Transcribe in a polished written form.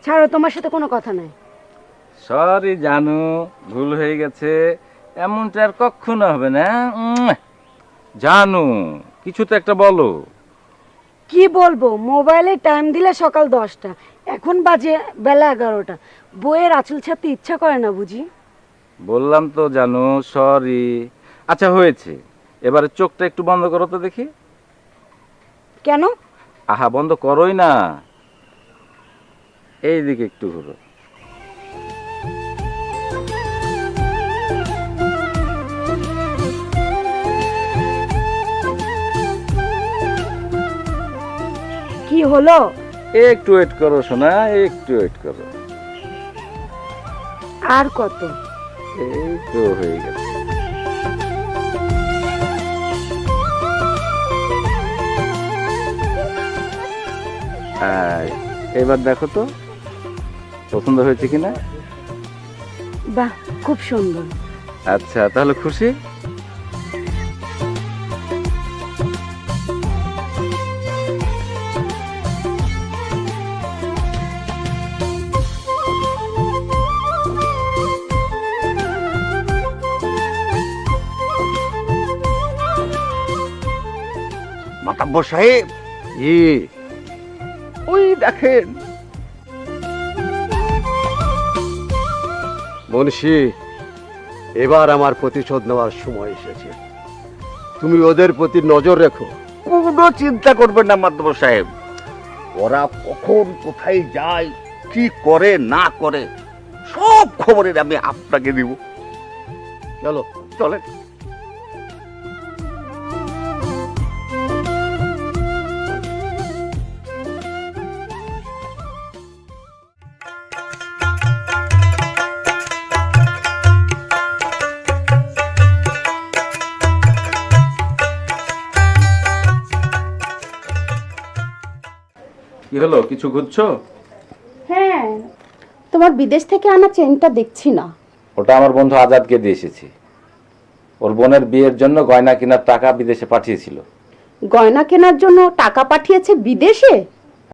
ছাড়ো, তোমার সাথে কোনো কথা নাই। সরি জানু, ভুল হয়ে গেছে। এমনটা আর কখনো হবে না। জানু, কিছু তো একটা বলো। কি বলবো, মোবাইলে টাইম দিলে সকাল 10টা, এখন বাজে বেলা 11টা। বইয়ের আঁচল ছাড়তে ইচ্ছা করে না বুঝি। বললাম তো জানু, সরি। আচ্ছা হয়েছে, এবারে চোখটা একটু বন্ধ করো তো দেখি। কেন? আহা, বন্ধ করোই না, এই দিকে একটু ঘুরো। কি হলো? একটু ওয়েট করো সোনা, একটু ওয়েট করো। আর কত? এই তো হয়ে গেছে। এবার দেখো তো পছন্দ হয়েছে কিনা। বাহ, খুব সুন্দর। আচ্ছা, তাহলে খুশি? মাতাব্বর সাহেব, ওই দেখেন। মুন্সি, এবার আমার প্রতিশোধ নেওয়ার সময় এসেছে। তুমি ওদের প্রতি নজর রেখো। কোনো চিন্তা করবেন না মাতাব্বর সাহেব, ওরা কখন কোথায় যায়, কি করে না করে, সব খবরের আমি আপনাকে দিব। চলো চলেন। কি হলো, কিছু খুঁজছো? হ্যাঁ, তোমার বিদেশ থেকে আনা চেনটা দেখছি না। ওটা আমার বন্ধু আজাদকে দিয়ে এসেছি। ওর বোনের বিয়ের জন্য গয়না কেনার টাকা বিদেশে পাঠিয়েছিল। গয়না কেনার জন্য টাকা পাঠিয়েছে বিদেশে?